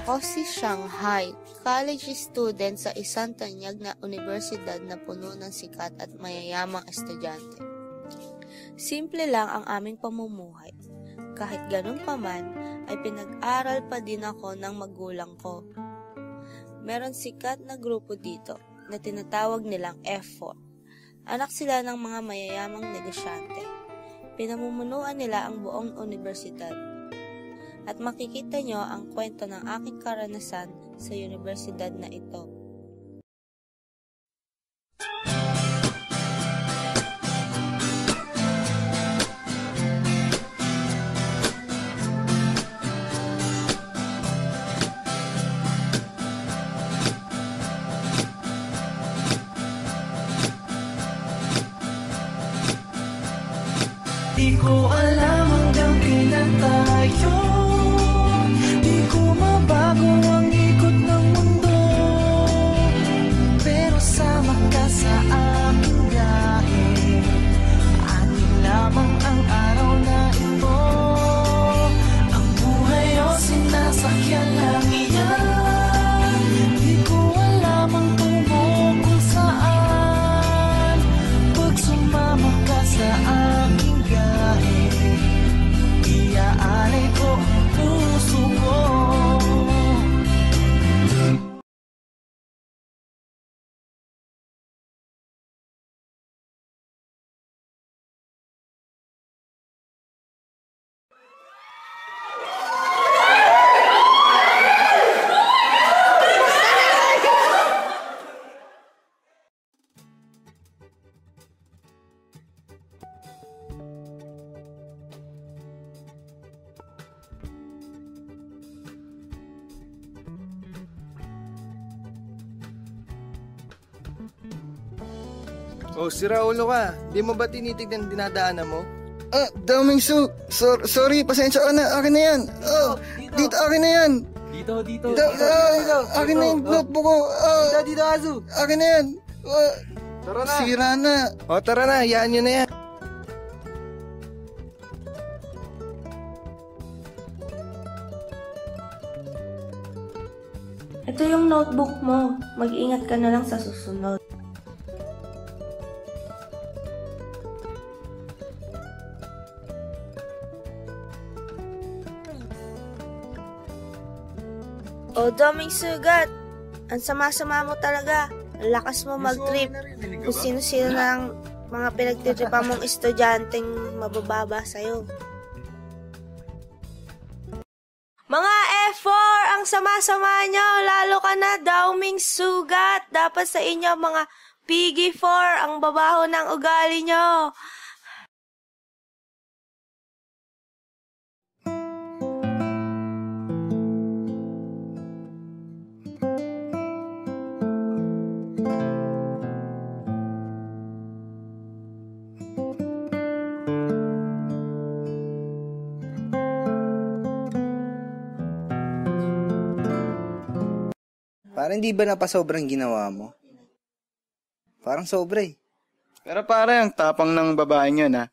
Ako si Shanghai, college student sa isang tanyag na universidad na puno ng sikat at mayayamang estudyante. Simple lang ang aming pamumuhay. Kahit ganun pa man, ay pinag-aral pa din ako ng magulang ko. Meron sikat na grupo dito na tinatawag nilang F4. Anak sila ng mga mayayamang negosyante. Pinamumunuan nila ang buong universidad. At makikita nyo ang kwento ng aking karanasan sa universidad na ito. Di ko alam hanggang kailan tayo. Di ko mabago ang ikot ng mundo. Pero sama ka sa aking biyahe. Atin lamang ang araw na ito. Ang buhay o sinasakyan lang iyan. Di ko alam ang tumukol saan. Pag sumama ka sa aking biyahe, iaalay ko ang puso ko. Oh, sira ulo ka. Di mo ba tinitignan dinadaanan mo? Daming Su. Sorry, pasensya ka na. Akin na yan. Dito, akin na yan. Dito. Akin na yung notebook ko. Dito, Azu. Akin na yan. Tara na. Sira na. O, tara na. Hayaan nyo na yan. Ito yung notebook mo. Mag-ingat ka na lang sa susunod. O, daming sugat. Ang sama-sama mo talaga. Ang lakas mo mag-trip. Kung sino-sino na ang mga pinagtitripa mong estudyanteng mabababa sa'yo. Mga F4, ang sama-sama nyo. Lalo ka na, daming sugat. Dapat sa inyo, mga Piggy 4, ang babaho ng ugali nyo. Parang di ba napasobrang ginawa mo? Parang sobra eh. Pero pare, ang tapang ng babaeng yun, ha?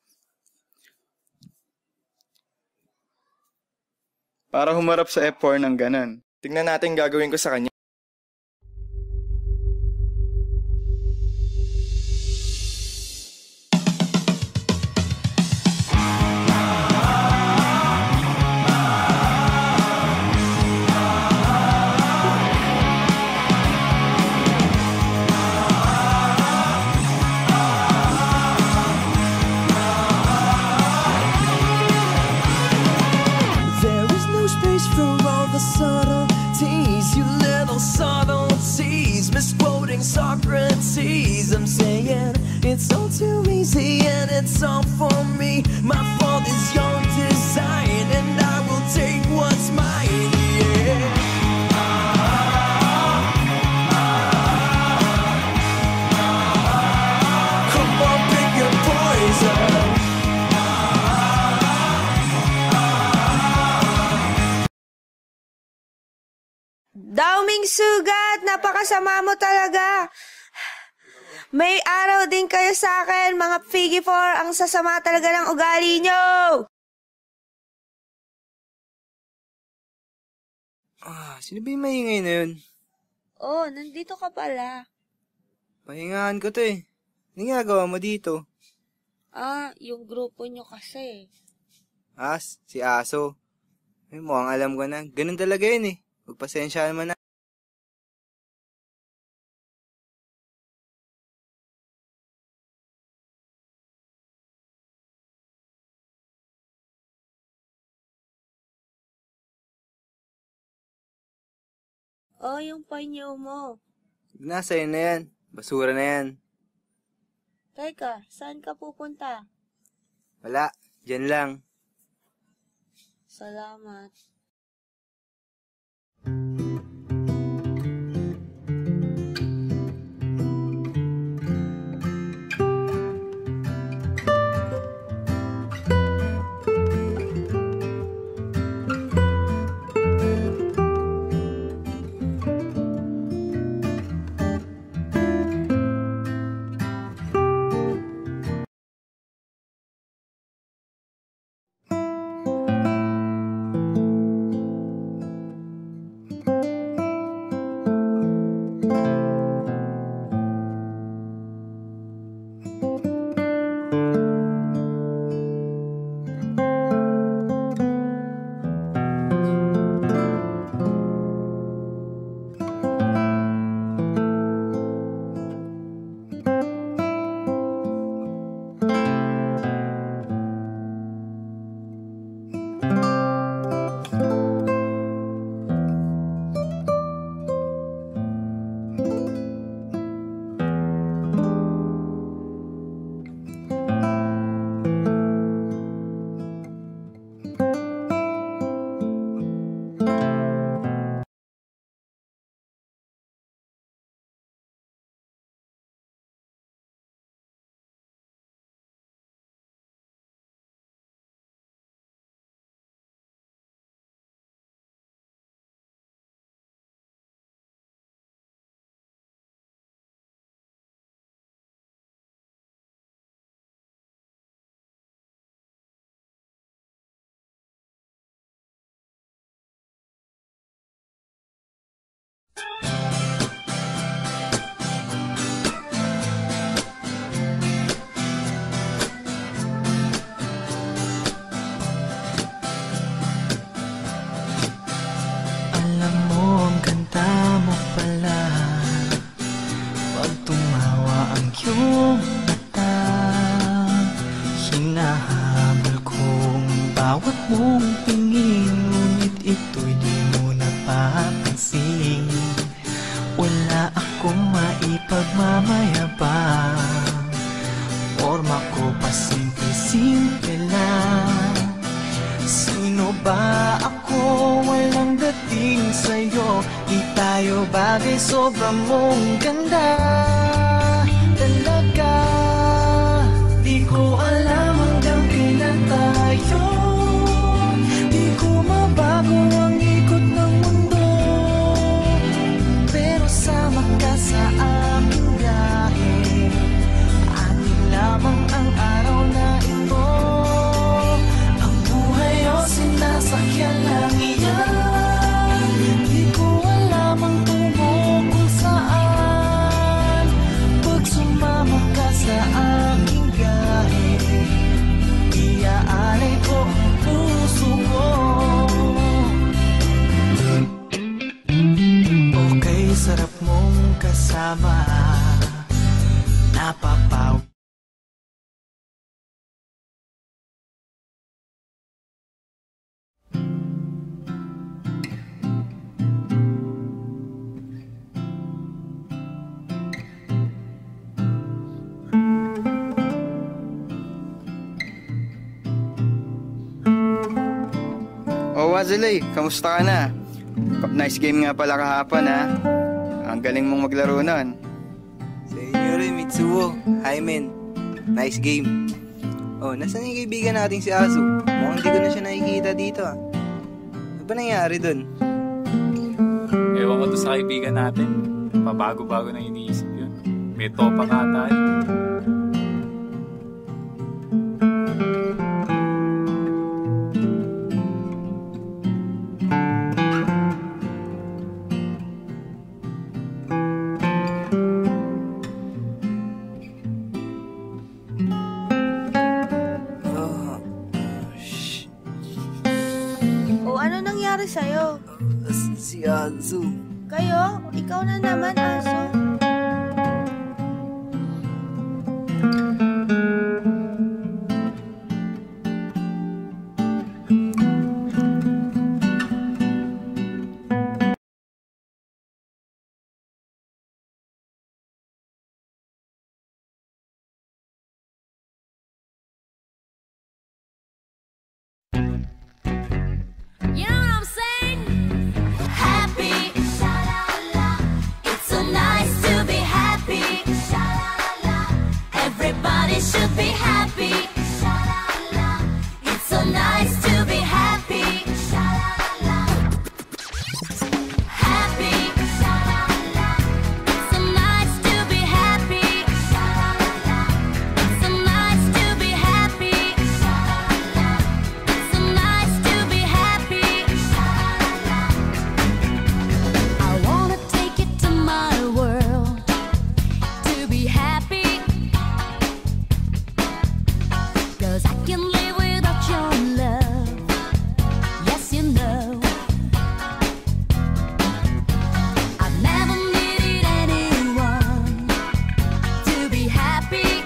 Para humarap sa F4 ng ganon. Tingnan natin gagawin ko sa kanya. Socrates, I'm saying it's all too easy and it's all for me. My fault is your design and I will take what's mine, yeah. Come on, pick your poison. Daming sugat! Napakasama mo talaga! May araw din kayo sa akin, mga Piggy 4. Ang sasama talaga ng ugali nyo! Sino ba yung maingay na yun? Oh, nandito ka pala. Pahingahan ko to eh. Anong ginagawa mo dito? Yung grupo nyo kasi. Si Aso. Mukhang alam ko na. Ganun talaga yun eh. Magpasensyahan mo na. Oh, yung panyo mo. Sa'yo na yan. Basura na yan. Teka, saan ka pupunta? Wala. Diyan lang. Salamat. Alam mo, ang ganda mo pala pag tumawa ang iyong mata. Hinahabol kong bawat mong tingin, ngunit ito'y di mo napapansin. Wala akong maipagmamayabang, forma ko pa simple-simple lang. Sino ba ako? Walang dating sa'yo. Di tayo bagay, sobrang mong ganda. Talaga, di ko alam hanggang kailan tayo. Di ko mabago ang ikot ng mundo, pero sama ka sa aking biyahe. Atin lamang ang araw na ito. Sinasakyan lang iyan. Di ko alam ang tumukol saan. Pag sumama ka sa aking biyahe, iaalay ko ang puso ko. Okay, sarap mong kasama. Napapaw. Wazilay, kamusta ka na? Nice game nga pala kahapon ha. Ang galing mong maglaro nun. Sa inyo rin, Mitsuo. Hi, men. Nice game. Nasaan yung kaibigan nating si Asu? Mukhang hindi ko na siya nakikita dito ah. Ano ba nangyari dun? Ewan ko to sa kaibigan natin. Pabago-bago na iniisip yun. May topa ka tayo. tayo? Si Azu. Kayo? Ikaw na naman, Aso. You know what I'm saying? Happy, sha-la-la. It's so nice to be happy, sha-la-la. Everybody should be happy, sha-la-la. It's so nice to be happy, sha-la-la. Happy, sha-la-la. It's so nice to be happy, sha-la-la. It's so nice to be happy, sha-la-la. It's so nice to be happy, sha-la-la. I wanna take it to my world to be happy, 'cause I can live without your love. Yes, you know, I've never needed anyone to be happy.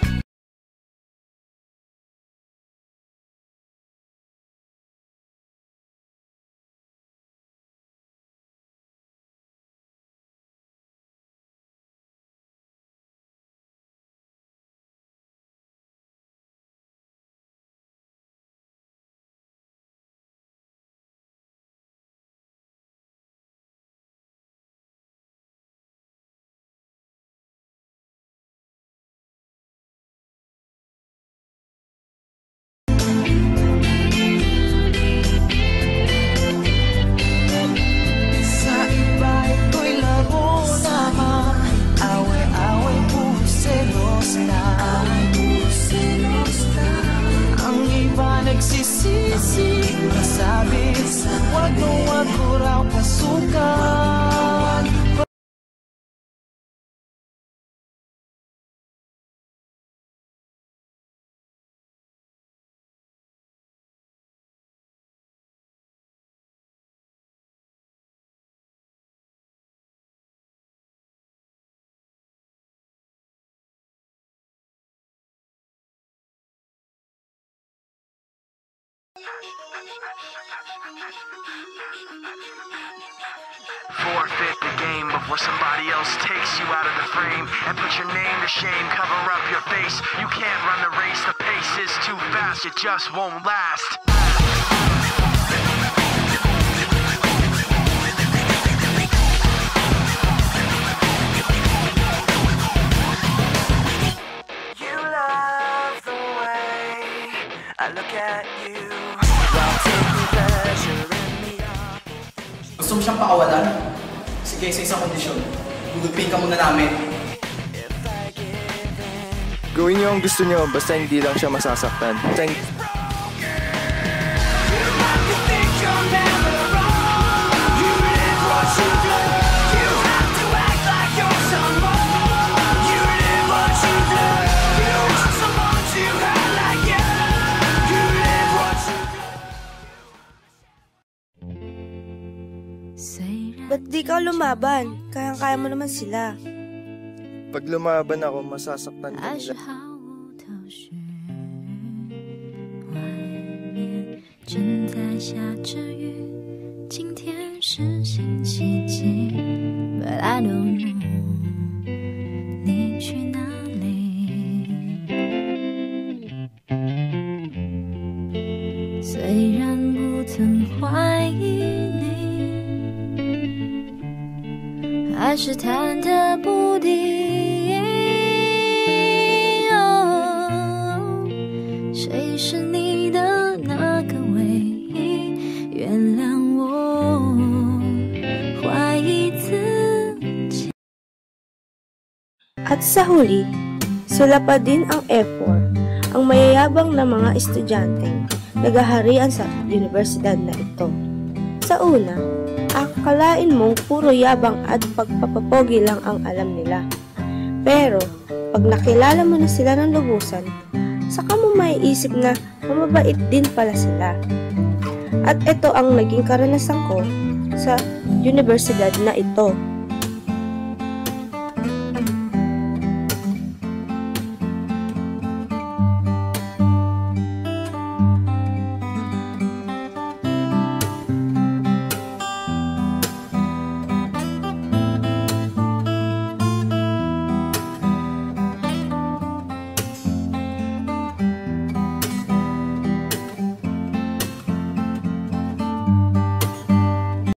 Sa iba ito'y laro naman. Away-away, puro selos na. Ang iba nagsisisi, nasabi, wag mo raw pasukan. Forfeit the game before somebody else takes you out of the frame and put your name to shame. Cover up your face. You can't run the race. The pace is too fast. It just won't last. You love the way I look at you. While taking pleasure in the Gusto mo siyang pakawalan? Sige, sa isang kondisyon. Gugupin ka muna namin. Gawin niyo ang gusto niyo, basta hindi lang siya masasaktan. Ba't di ka lumaban? Kayang-kaya mo naman sila. Pag lumaban ako, masasaktan ka 爱是 nila. 毫无头绪，外面正在下着雨，今天是星期几 ？But I don't know， 你去哪里？虽然不曾怀疑你，还是忐忑不定。谁是你的那个唯一？原谅我怀疑自己。 At sa huli, sila pa din ang F4, ang mayayabang na mga estudyanteng nagaharian sa universidad na ito. Sa una, akalain mong puro yabang at pagpapapogi lang ang alam nila. Pero, pag nakilala mo na sila ng lubusan, saka mo maiisip na mababait din pala sila. At ito ang naging karanasan ko sa universidad na ito.